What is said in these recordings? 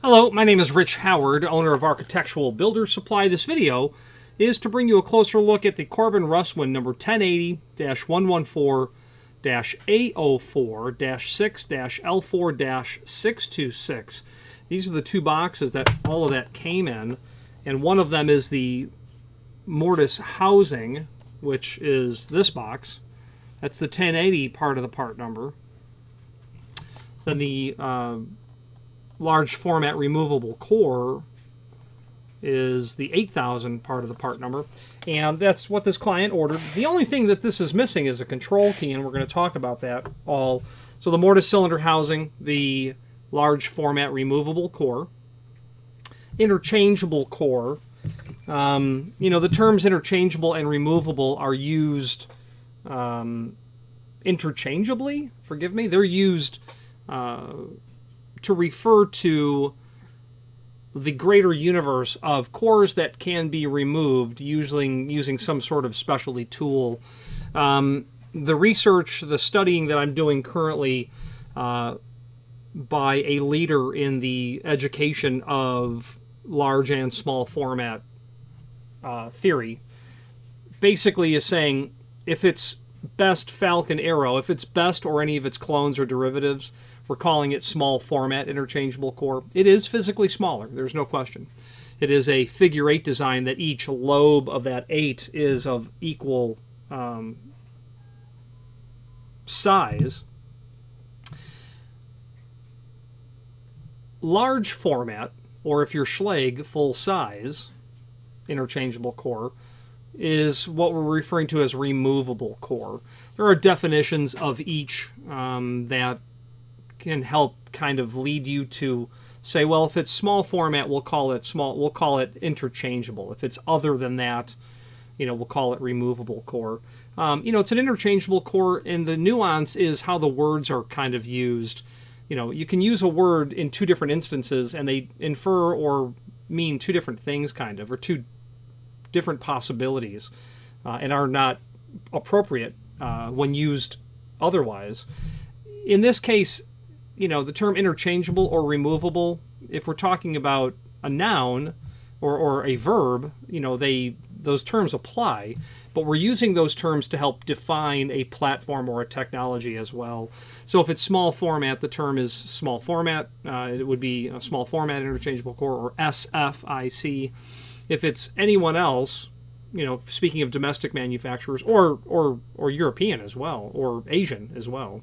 Hello, my name is Rich Howard, owner of Architectural Builder Supply. This video is to bring you a closer look at the Corbin Russwin number 1080-114-A04-6-L4-626. These are the two boxes that all of that came in, and one of them is the mortise housing, which is this box. That's the 1080 part of the part number. Then the large format removable core is the 8000 part of the part number, and that's what this client ordered. The only thing that this is missing is a control key, and we're going to talk about that all. So the mortise cylinder housing, the large format removable core, interchangeable core. The terms interchangeable and removable are used interchangeably. Forgive me. They're used to refer to the greater universe of cores that can be removed using some sort of specialty tool. The research, the studying that I'm doing currently by a leader in the education of large and small format theory, basically is saying if it's best Falcon Arrow, if it's best or any of its clones or derivatives, we're calling it small format interchangeable core. It is physically smaller, there's no question. It is a figure 8 design that each lobe of that 8 is of equal size. Large format, or if you're Schlage, full size interchangeable core, is what we're referring to as removable core. There are definitions of each that can help kind of lead you to say, well, if it's small format, we'll call it interchangeable. If it's other than that, we'll call it removable core. It's an interchangeable core, and the nuance is how the words are kind of used. You can use a word in two different instances, and they infer or mean two different things, kind of, or two different possibilities, and are not appropriate when used otherwise. In this case, the term interchangeable or removable, if we're talking about a noun or a verb, those terms apply, but we're using those terms to help define a platform or a technology as well. So if it's small format, the term is small format. It would be a small format interchangeable core, or SFIC. If it's anyone else, speaking of domestic manufacturers or European as well, or Asian as well,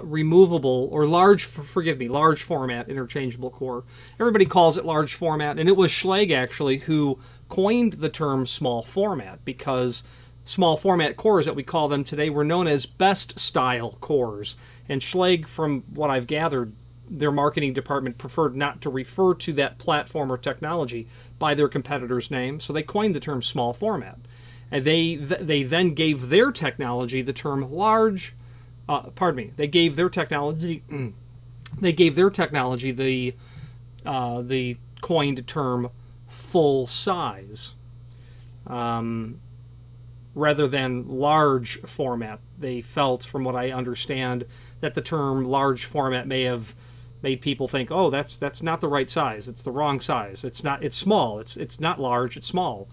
removable or large format interchangeable core. Everybody calls it large format, and it was Schlage actually who coined the term small format, because small format cores that we call them today were known as best style cores, and Schlage, from what I've gathered, their marketing department preferred not to refer to that platform or technology by their competitor's name, so they coined the term small format, and they then gave their technology the term large. They gave their technology. They gave their technology the coined term full size, rather than large format. They felt, from what I understand, that the term large format may have made people think, oh, that's not the right size. It's the wrong size. It's not. It's small. It's not large. It's small.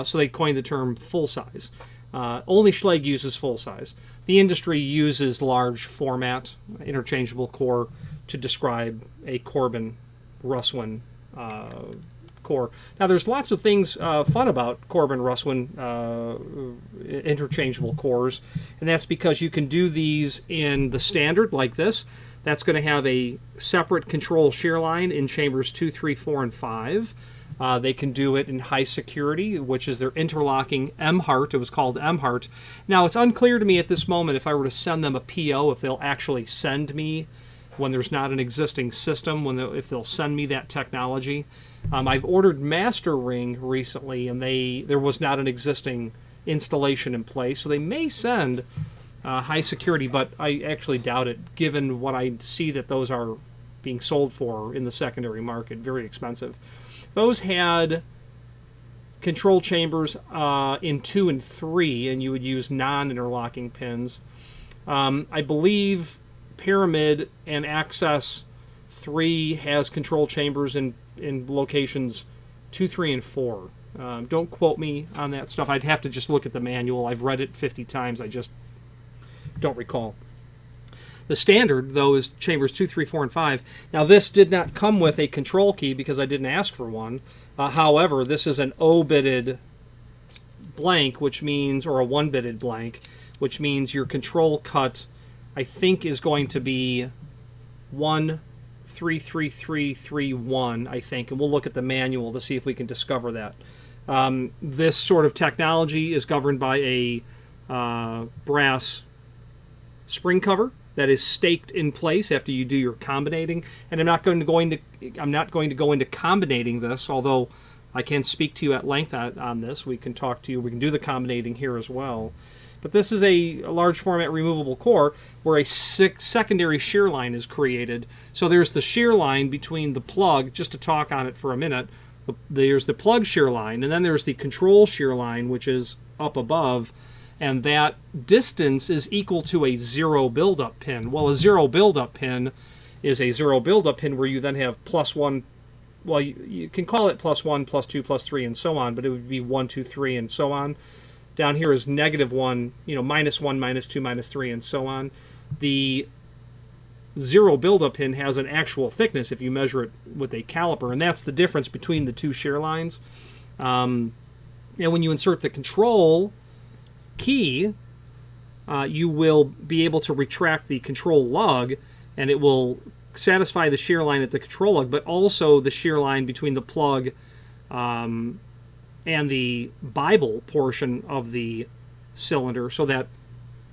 So they coined the term full size. Only Schlage uses full size. The industry uses large format interchangeable core to describe a Corbin Russwin core. Now, there's lots of things fun about Corbin Russwin interchangeable cores, and that's because you can do these in the standard like this. That's going to have a separate control shear line in chambers 2, 3, 4, and 5. They can do it in high security, which is their interlocking M-Heart. It was called M-Heart. Now, it's unclear to me at this moment if I were to send them a PO, if they'll actually send me, when there's not an existing system, if they'll send me that technology. I've ordered Master Ring recently, and there was not an existing installation in place, so they may send high security, but I actually doubt it, given what I see that those are being sold for in the secondary market, very expensive. Those had control chambers in 2 and 3, and you would use non-interlocking pins. I believe Pyramid and Access A03 has control chambers in locations 2, 3, and 4. Don't quote me on that stuff. I'd have to just look at the manual. I've read it 50 times. I just don't recall. The standard, though, is chambers 2, 3, 4, and 5. Now, this did not come with a control key because I didn't ask for one. However, this is an O-bitted blank, which means, or a 1-bitted blank, which means your control cut, I think, is going to be 133331, I think, and we'll look at the manual to see if we can discover that. This sort of technology is governed by a brass spring cover that is staked in place after you do your combinating. And I'm not going to go into combinating this, although I can speak to you at length on this. We can talk to you. We can do the combinating here as well. But this is a large format removable core where a secondary shear line is created. So there's the shear line between the plug, just to talk on it for a minute. There's the plug shear line, and then there's the control shear line, which is up above. And that distance is equal to a zero buildup pin. Well, a zero buildup pin is a zero buildup pin where you then have +1. Well, you can call it +1, +2, +3, and so on, but it would be 1, 2, 3, and so on. Down here is -1, -1, -2, -3, and so on. The zero buildup pin has an actual thickness if you measure it with a caliper, and that's the difference between the two shear lines. And when you insert the control key, you will be able to retract the control lug, and it will satisfy the shear line at the control lug, but also the shear line between the plug and the Bible portion of the cylinder, so that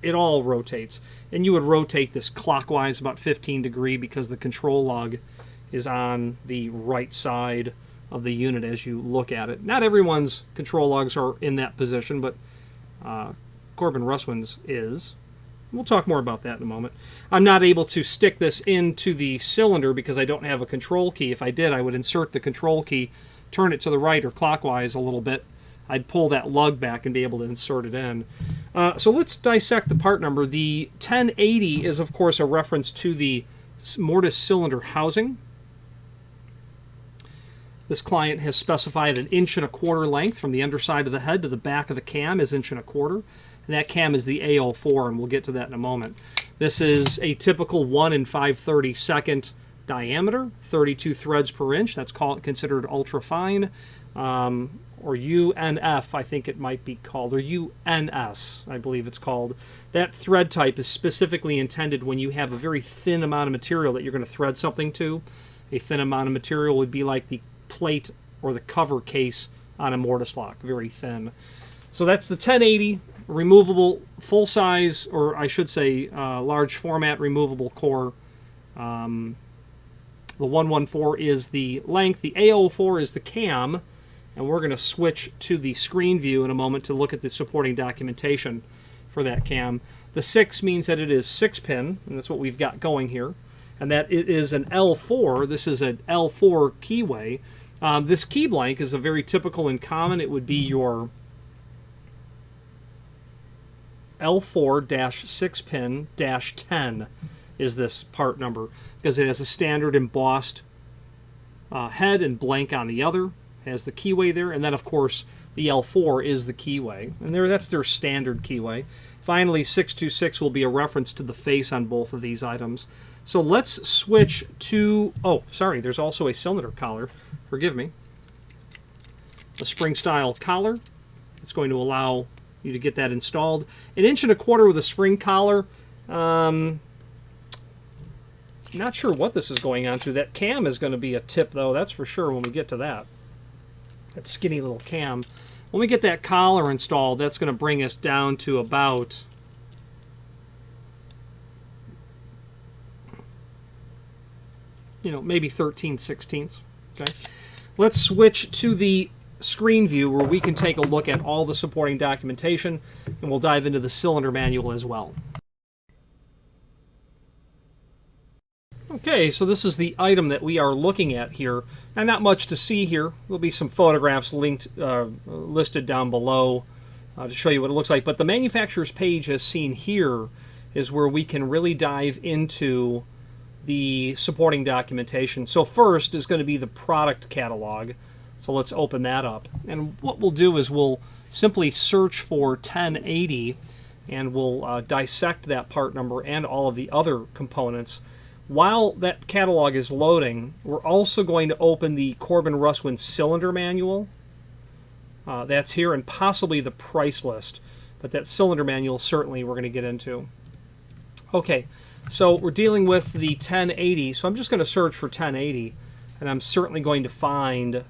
it all rotates. And you would rotate this clockwise about 15 degrees because the control lug is on the right side of the unit as you look at it. Not everyone's control lugs are in that position, but Corbin Russwin's is. We'll talk more about that in a moment. I'm not able to stick this into the cylinder because I don't have a control key. If I did, I would insert the control key, turn it to the right or clockwise a little bit. I'd pull that lug back and be able to insert it in. So let's dissect the part number. The 1080 is, of course, a reference to the Mortise cylinder housing. This client has specified 1.25 inch length from the underside of the head to the back of the cam is 1.25 inch. And that cam is the A04, and we'll get to that in a moment. This is a typical 1 5/32 diameter, 32 threads per inch. That's considered ultra fine, or UNF, I think it might be called, or UNS, I believe it's called. That thread type is specifically intended when you have a very thin amount of material that you're going to thread something to. A thin amount of material would be like the plate or the cover case on a mortise lock, very thin. So that's the 1080 removable full size, or I should say large format removable core. The 114 is the length, the A04 is the cam, and we're going to switch to the screen view in a moment to look at the supporting documentation for that cam. The 6 means that it is 6-pin, and that's what we've got going here, and that it is an L4. This is an L4 keyway. This key blank is a very typical and common. It would be your L4-6-pin-10 is this part number, because it has a standard embossed head and blank on the other. It has the keyway there, and then of course the L4 is the keyway, and that's their standard keyway. Finally, 626 will be a reference to the face on both of these items. So let's switch to, oh, sorry, there's also a cylinder collar. Forgive me. A spring-style collar. It's going to allow you to get that installed. 1.25 inch with a spring collar. Not sure what this is going on to. That cam is going to be a tip, though, that's for sure when we get to that. That skinny little cam. When we get that collar installed, that's going to bring us down to about maybe 13/16. Okay. Let's switch to the screen view where we can take a look at all the supporting documentation, and we'll dive into the cylinder manual as well. Okay, so this is the item that we are looking at here. Now, not much to see here. There'll be some photographs listed down below to show you what it looks like, but the manufacturer's page as seen here is where we can really dive into the supporting documentation. So first is going to be the product catalog. So let's open that up. And what we'll do is we'll simply search for 1080, and we'll dissect that part number and all of the other components. While that catalog is loading, we're also going to open the Corbin Russwin cylinder manual. That's here, and possibly the price list. But that cylinder manual certainly we're going to get into. Okay, so we're dealing with the 1080, so I'm just going to search for 1080, and I'm certainly going to find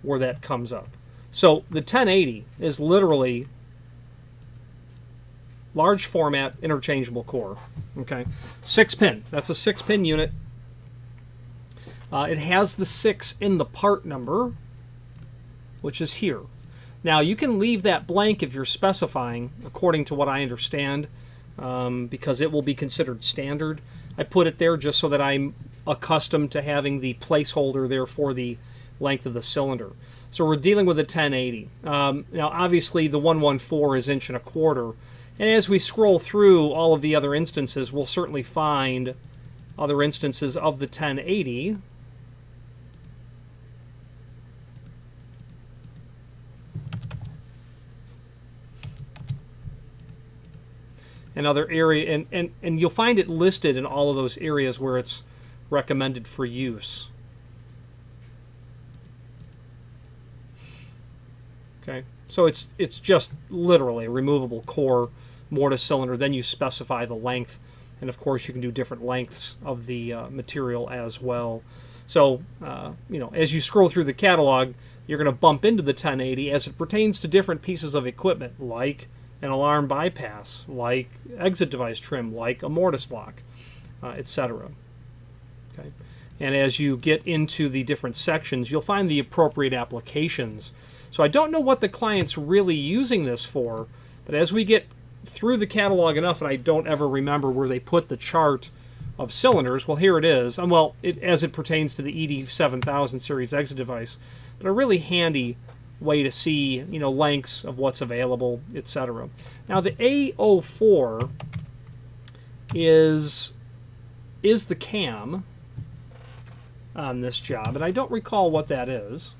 where that comes up. So the 1080 is literally large format interchangeable core. Okay, 6-pin. That's a 6-pin unit. It has the 6 in the part number, which is here. Now you can leave that blank if you're specifying, according to what I understand, because it will be considered standard. I put it there just so that I'm accustomed to having the placeholder there for the length of the cylinder. So we're dealing with a 1080. Now obviously the 114 is 1.25 inches, and as we scroll through all of the other instances, we'll certainly find other instances of the 1080. And other area, and you'll find it listed in all of those areas where it's recommended for use. Okay, so it's just literally a removable core mortise cylinder. Then you specify the length, and of course you can do different lengths of the material as well. So you know, as you scroll through the catalog, you're going to bump into the 1080 as it pertains to different pieces of equipment, like an alarm bypass, like exit device trim, like a mortise lock, etc. Okay, and as you get into the different sections, you'll find the appropriate applications. So I don't know what the client's really using this for, but as we get through the catalog enough, and I don't ever remember where they put the chart of cylinders, well, here it is. Well, as it pertains to the ED7000 series exit device, but a really handy way to see, you know, lengths of what's available, etc. Now the A04 is the cam on this job, and I don't recall what that is.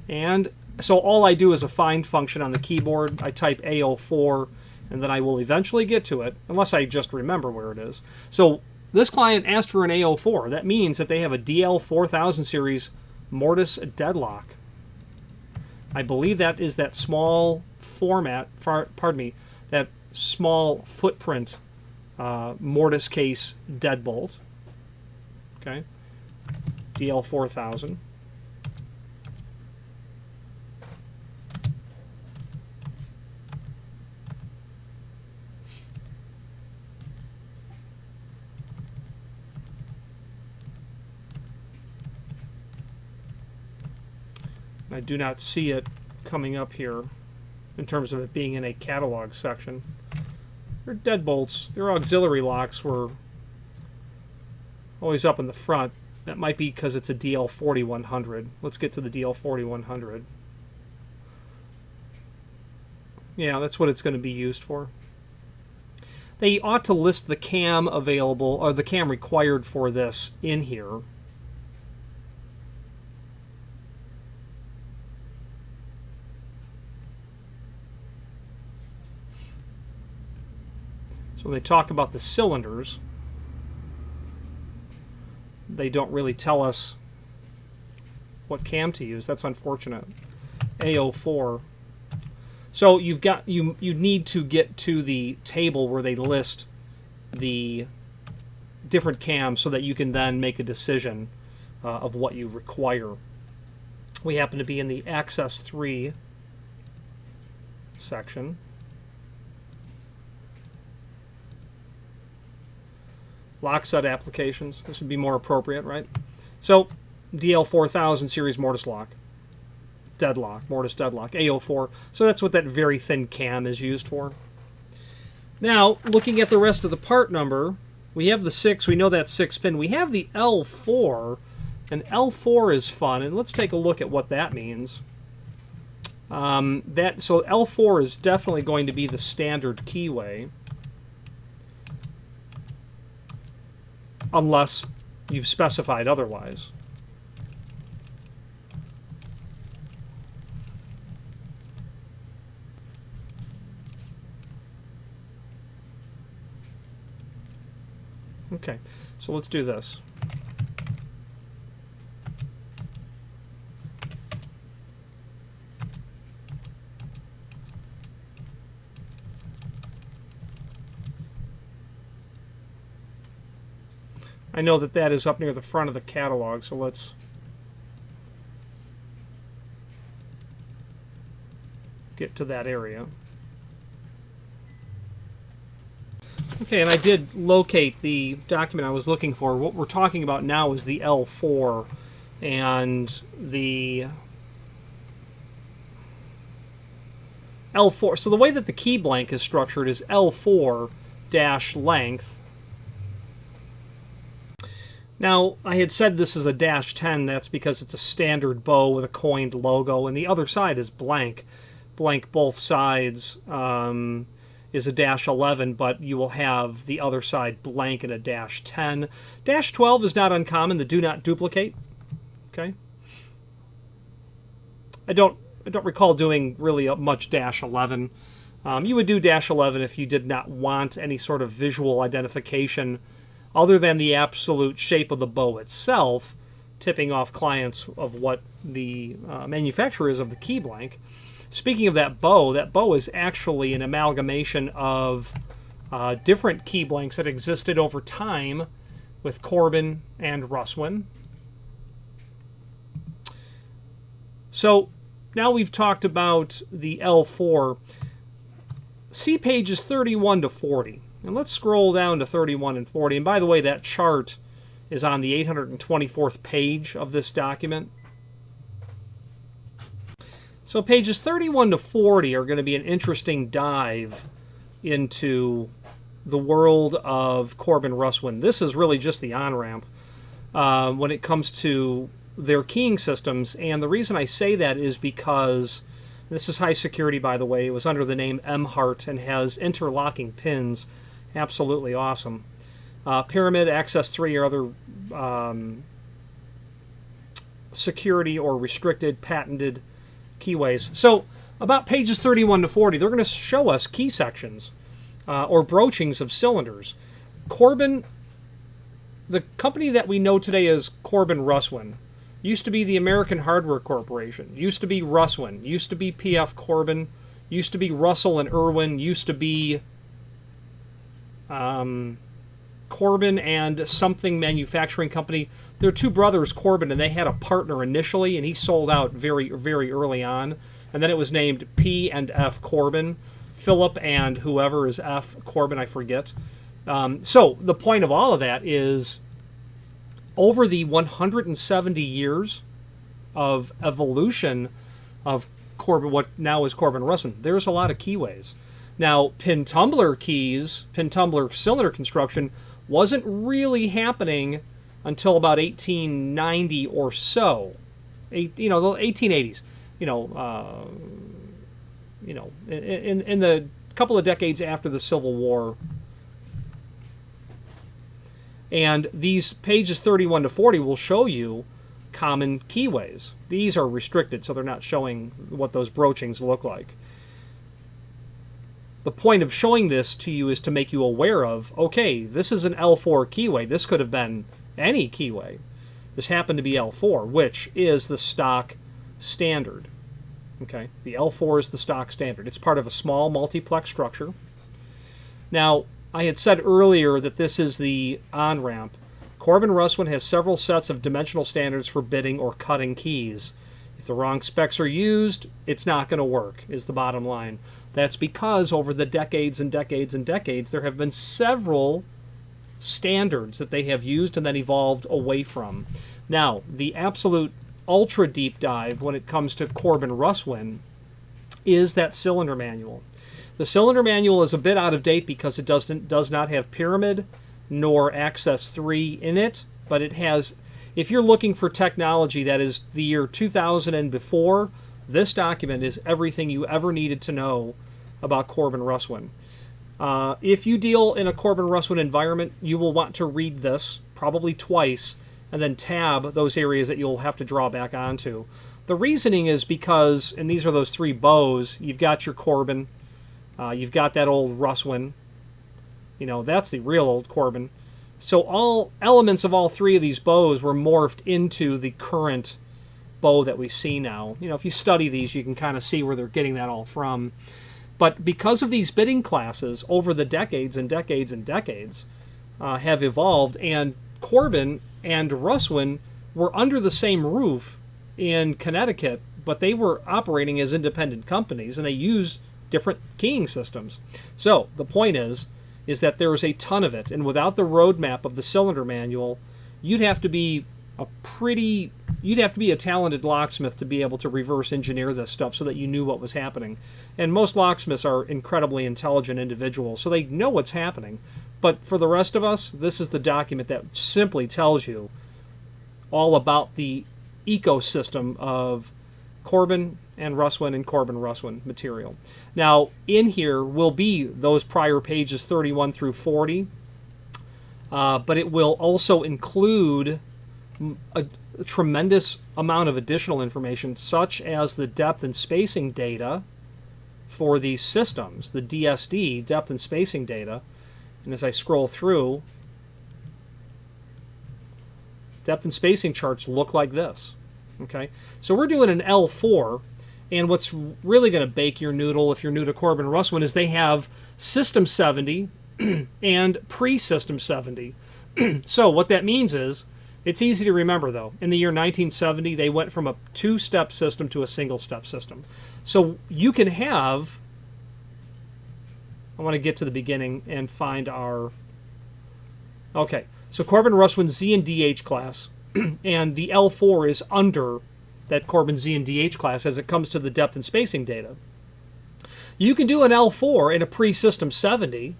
And so all I do is a find function on the keyboard. I type A04, and then I will eventually get to it, unless I just remember where it is. So this client asked for an A04. That means that they have a DL4000 series mortise deadlock. I believe that is that small format, pardon me, that small footprint mortise case deadbolt. Okay, DL4000. I do not see it coming up here in terms of it being in a catalog section. Their deadbolts, their auxiliary locks were always up in the front. That might be because it's a DL4100. Let's get to the DL4100. Yeah, that's what it's going to be used for. They ought to list the cam available, or the cam required for this in here. So when they talk about the cylinders, they don't really tell us what cam to use. That's unfortunate. A04. So you need to get to the table where they list the different cams so that you can then make a decision of what you require. We happen to be in the Access 3 section. Lock set applications. This would be more appropriate, right? So, DL4000 series mortise lock. Deadlock. Mortise deadlock. A04. So that's what that very thin cam is used for. Now, looking at the rest of the part number, we have the 6. We know that's 6-pin. We have the L4. And L4 is fun. And let's take a look at what that means. So L4 is definitely going to be the standard keyway. unless you've specified otherwise. Okay, so let's do this. I know that that is up near the front of the catalog, so let's get to that area. Okay, and I did locate the document I was looking for. What we're talking about now is the L04, and the L4. So the way that the key blank is structured is L4 dash length. Now, I had said this is a dash 10. That's because it's a standard bow with a coined logo, and the other side is blank. Blank both sides is a dash 11, but you will have the other side blank and a dash 10. Dash 12 is not uncommon, the do not duplicate. Okay. I don't recall doing really much dash 11. You would do dash 11 if you did not want any sort of visual identification other than the absolute shape of the bow itself, tipping off clients of what the manufacturer is of the key blank. Speaking of that bow is actually an amalgamation of different key blanks that existed over time with Corbin and Russwin. So now we've talked about the L4. See pages 31 to 40. And let's scroll down to 31 and 40. And by the way, that chart is on the 824th page of this document. So pages 31 to 40 are going to be an interesting dive into the world of Corbin Russwin. This is really just the on-ramp when it comes to their keying systems. And the reason I say that is because this is high security, by the way. It was under the name M-Heart and has interlocking pins. Absolutely awesome. Pyramid, Access 3, or other security or restricted, patented keyways. So about pages 31 to 40, they're going to show us key sections or broachings of cylinders. Corbin, the company that we know today as Corbin Russwin, used to be the American Hardware Corporation, used to be Russwin, used to be P.F. Corbin, used to be Russell and Irwin, used to be Corbin and something manufacturing company. They're two brothers, Corbin, and they had a partner initially, and he sold out very, very early on. And then it was named P and F Corbin. Philip and whoever is F Corbin, I forget. So the point of all of that is, over the 170 years of evolution of Corbin, what now is Corbin Russwin, there's a lot of keyways. Now, pin tumbler keys, pin tumbler cylinder construction wasn't really happening until about 1890 or so. The 1880s. In the couple of decades after the Civil War. And these pages 31 to 40 will show you common keyways. These are restricted, so they're not showing what those broachings look like. The point of showing this to you is to make you aware of, okay, this is an L4 keyway. This could have been any keyway. This happened to be L4, which is the stock standard. Okay, the L4 is the stock standard. It's part of a small multiplex structure. Now, I had said earlier that this is the on-ramp. Corbin Russwin has several sets of dimensional standards for bitting or cutting keys. If the wrong specs are used, it's not going to work, is the bottom line. That's because over the decades and decades and decades, there have been several standards that they have used and then evolved away from. Now, the absolute ultra deep dive when it comes to Corbin Russwin is that cylinder manual. The cylinder manual is a bit out of date because it does not have pyramid nor Access 3 in it, but it has, if you're looking for technology that is the year 2000 and before, this document is everything you ever needed to know about Corbin Russwin. If you deal in a Corbin Russwin environment, you will want to read this probably twice, and then tab those areas that you'll have to draw back onto. The reasoning is because, and these are those three bows, you've got your Corbin, you've got that old Russwin, you know, that's the real old Corbin. So all elements of all three of these bows were morphed into the current bow that we see now. You know, if you study these, you can kind of see where they're getting that all from. But because of these bidding classes over the decades and decades and decades have evolved, and Corbin and Russwin were under the same roof in Connecticut, but they were operating as independent companies, and they used different keying systems. So the point is that there is a ton of it, and without the roadmap of the cylinder manual, you'd have to be a talented locksmith to be able to reverse engineer this stuff so that you knew what was happening. And most locksmiths are incredibly intelligent individuals, so they know what's happening. But for the rest of us, this is the document that simply tells you all about the ecosystem of Corbin and Corbin-Russwin material. Now, in here will be those prior pages 31 through 40, but it will also include a tremendous amount of additional information, such as the depth and spacing data for these systems, the DSD, depth and spacing data. And as I scroll through, depth and spacing charts look like this. Okay, so we're doing an L4, and what's really going to bake your noodle if you're new to Corbin Russwin is they have System 70 and Pre-System 70. So what that means is, it's easy to remember though. In the year 1970, they went from a two-step system to a single-step system. So you can have, I want to get to the beginning and find our, okay, so Corbin Russwin Z and DH class, and the L4 is under that Corbin Z and DH class as it comes to the depth and spacing data. You can do an L4 in a pre-system 70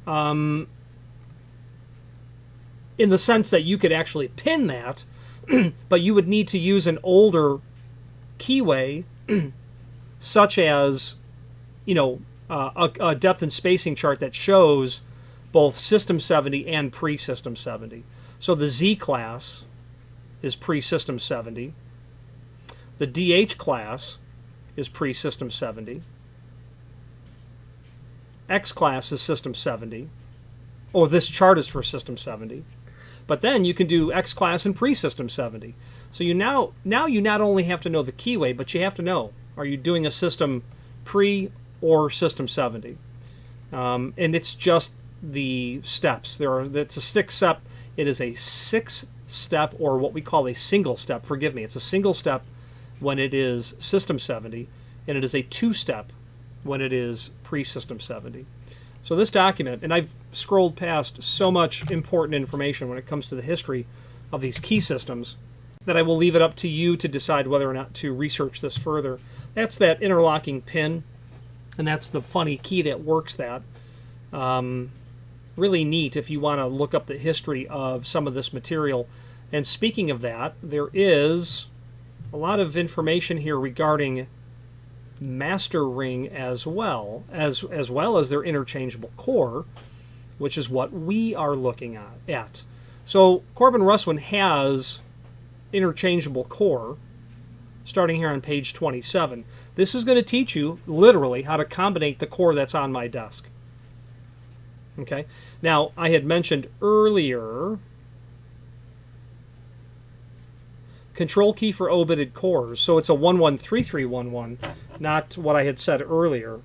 in the sense that you could actually pin that, but you would need to use an older keyway such as, you know, a depth and spacing chart that shows both System 70 and Pre-System 70. So the Z class is Pre-System 70. The DH class is Pre-System 70. X class is System 70. Oh, this chart is for System 70. But then you can do X class and Pre-System 70. So you now you not only have to know the keyway, but you have to know, are you doing a system pre or System 70? And it's just the steps. It's a 6-step. It is a 6-step, or what we call a single step. Forgive me. It's a single step when it is System 70, and it is a 2-step when it is Pre-System 70. So this document, and I've scrolled past so much important information when it comes to the history of these key systems, that I will leave it up to you to decide whether or not to research this further. That's that interlocking pin, and that's the funny key that works that. Really neat if you want to look up the history of some of this material. And speaking of that, there is a lot of information here regarding master ring as well as their interchangeable core, which is what we are looking at. So Corbin Russwin has interchangeable core starting here on page 27. This is going to teach you literally how to combine the core that's on my desk. Okay, now I had mentioned earlier control key for obitted cores, so it's a 113311, not what I had said earlier.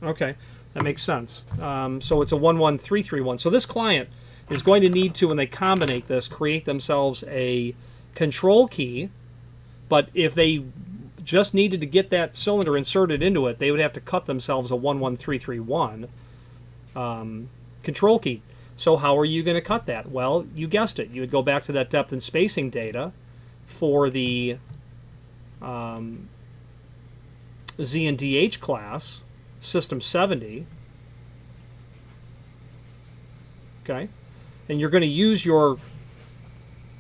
Okay, that makes sense. So it's a 11331. So this client is going to need to, when they combine this, create themselves a control key, but if they just needed to get that cylinder inserted into it, they would have to cut themselves a 11331 control key. So how are you going to cut that? Well, you guessed it. You would go back to that depth and spacing data for the Z and DH class, System 70. Okay? And you're going to use your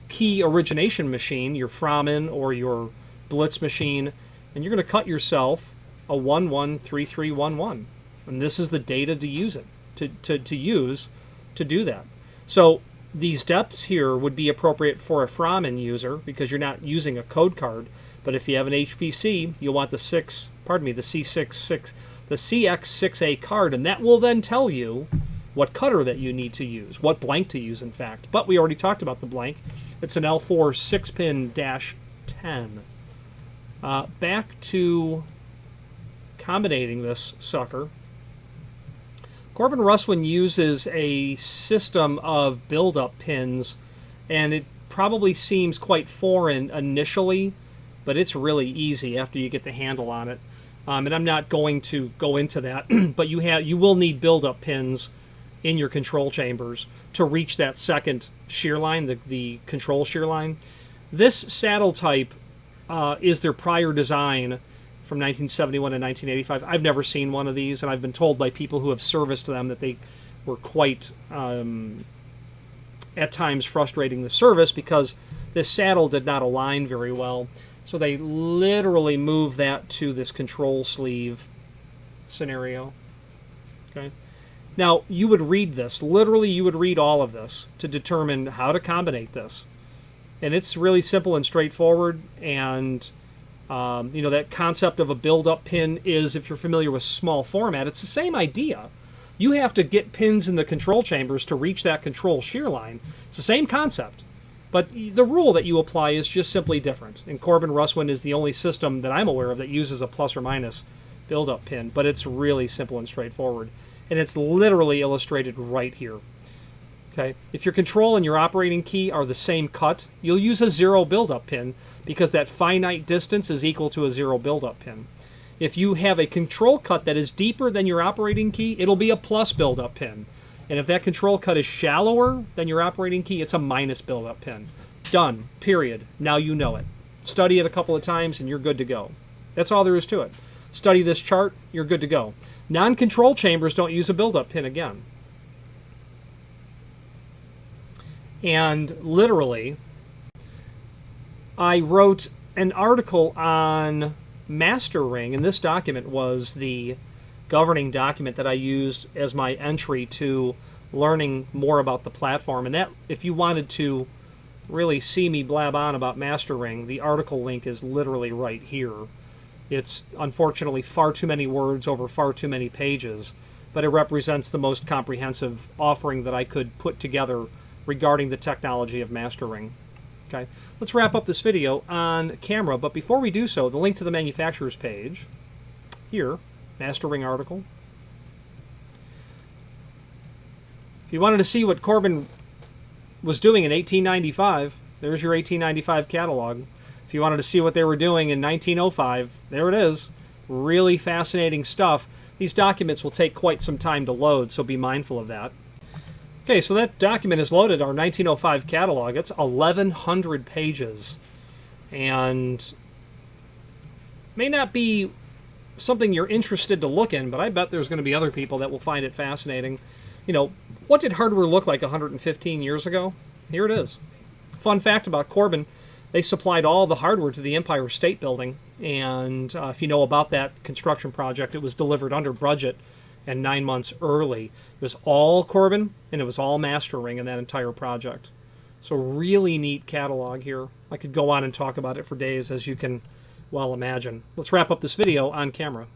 key origination machine, your Fromen or your Blitz machine, and you're going to cut yourself a 113311. And this is the data to use it, to use to do that. So these depths here would be appropriate for a Fromen user because you're not using a code card. But if you have an HPC, you'll want the CX6A card, and that will then tell you what cutter that you need to use, what blank to use, in fact. But we already talked about the blank. It's an L04 6-pin-10. Back to combinating this sucker. Corbin Russwin uses a system of build-up pins, and it probably seems quite foreign initially, but it's really easy after you get the handle on it. And I'm not going to go into that, but you will need build-up pins in your control chambers to reach that second shear line, the control shear line. This saddle type is their prior design from 1971 and 1985. I've never seen one of these, and I've been told by people who have serviced them that they were quite, at times, frustrating the service because this saddle did not align very well. So they literally moved that to this control sleeve scenario. Okay. Now, you would read this. Literally, you would read all of this to determine how to combinate this. And it's really simple and straightforward. And, that concept of a build-up pin is, if you're familiar with small format, it's the same idea. You have to get pins in the control chambers to reach that control shear line. It's the same concept. But the rule that you apply is just simply different. And Corbin Russwin is the only system that I'm aware of that uses a plus or minus build-up pin. But it's really simple and straightforward. And it's literally illustrated right here. Okay. If your control and your operating key are the same cut, you'll use a 0 build-up pin because that finite distance is equal to a 0 build-up pin. If you have a control cut that is deeper than your operating key, it'll be a plus build-up pin. And if that control cut is shallower than your operating key, it's a minus build-up pin. Done. Period. Now you know it. Study it a couple of times and you're good to go. That's all there is to it. Study this chart, you're good to go. Non-control chambers don't use a build-up pin again. And literally, I wrote an article on Master Ring, and this document was the governing document that I used as my entry to learning more about the platform. And that, if you wanted to really see me blab on about Master Ring, the article link is literally right here. It's unfortunately far too many words over far too many pages, but it represents the most comprehensive offering that I could put together regarding the technology of Master Ring. Okay, let's wrap up this video on camera, but before we do so, the link to the manufacturer's page, here, Master Ring article. If you wanted to see what Corbin was doing in 1895, there's your 1895 catalog. If you wanted to see what they were doing in 1905, there it is. Really fascinating stuff. These documents will take quite some time to load, so be mindful of that. Okay, so that document is loaded, our 1905 catalog. It's 1,100 pages. And may not be something you're interested to look in, but I bet there's going to be other people that will find it fascinating. What did hardware look like 115 years ago? Here it is. Fun fact about Corbin, they supplied all the hardware to the Empire State Building, and if you know about that construction project, it was delivered under budget and 9 months early. It was all Corbin, and it was all Master Ring in that entire project. So really neat catalog here. I could go on and talk about it for days, as you can well imagine. Let's wrap up this video on camera.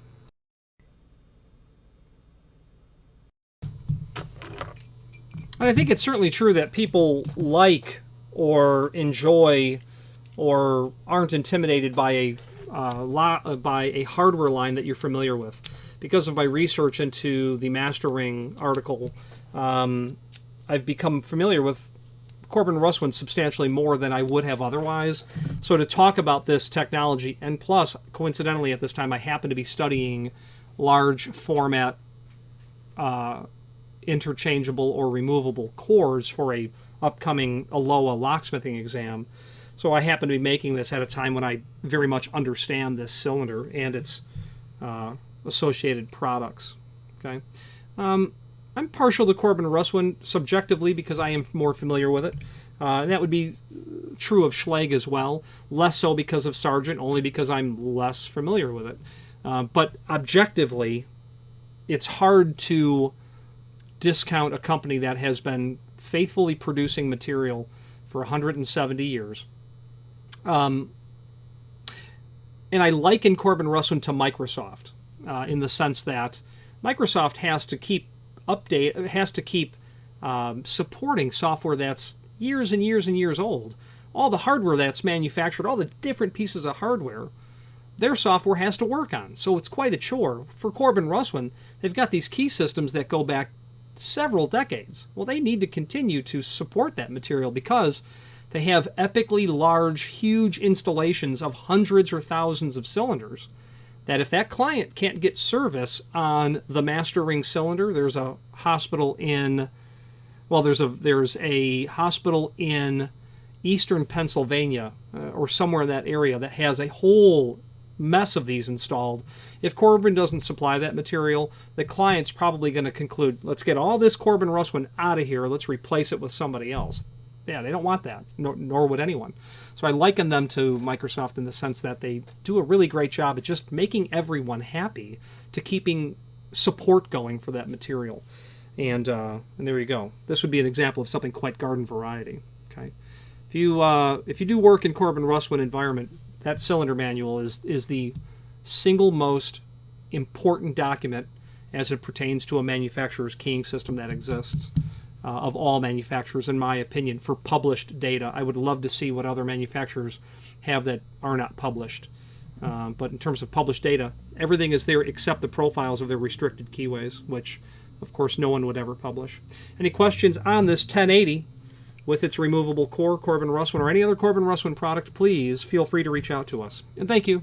And I think it's certainly true that people like or enjoy or aren't intimidated by a hardware line that you're familiar with. Because of my research into the Master Ring article, I've become familiar with Corbin Russwin substantially more than I would have otherwise. So to talk about this technology, and plus, coincidentally at this time, I happen to be studying large format interchangeable or removable cores for a upcoming ALOA locksmithing exam. So I happen to be making this at a time when I very much understand this cylinder and its associated products. Okay, I'm partial to Corbin Russwin subjectively because I am more familiar with it. And that would be true of Schlage as well. Less so because of Sargent, only because I'm less familiar with it. But objectively, it's hard to discount a company that has been faithfully producing material for 170 years. And I liken Corbin Russwin to Microsoft in the sense that Microsoft has to keep supporting software that's years and years and years old. All the hardware that's manufactured, all the different pieces of hardware, their software has to work on. So it's quite a chore. For Corbin Russwin, they've got these key systems that go back several decades. Well, they need to continue to support that material because they have epically large, huge installations of hundreds or thousands of cylinders that if that client can't get service on the master ring cylinder, there's a hospital in eastern Pennsylvania or somewhere in that area that has a whole mess of these installed. If Corbin doesn't supply that material, the client's probably going to conclude, let's get all this Corbin Russwin out of here, let's replace it with somebody else. Yeah, they don't want that, nor would anyone. So I liken them to Microsoft in the sense that they do a really great job at just making everyone happy, to keeping support going for that material. And there you go. This would be an example of something quite garden variety. Okay, if you do work in Corbin Russwin environment, that cylinder manual is the single most important document as it pertains to a manufacturer's keying system that exists of all manufacturers, in my opinion, for published data. I would love to see what other manufacturers have that are not published. But in terms of published data, everything is there except the profiles of their restricted keyways, which, of course, no one would ever publish. Any questions on this 1080 with its removable core, Corbin Russwin, or any other Corbin Russwin product, please feel free to reach out to us. And thank you.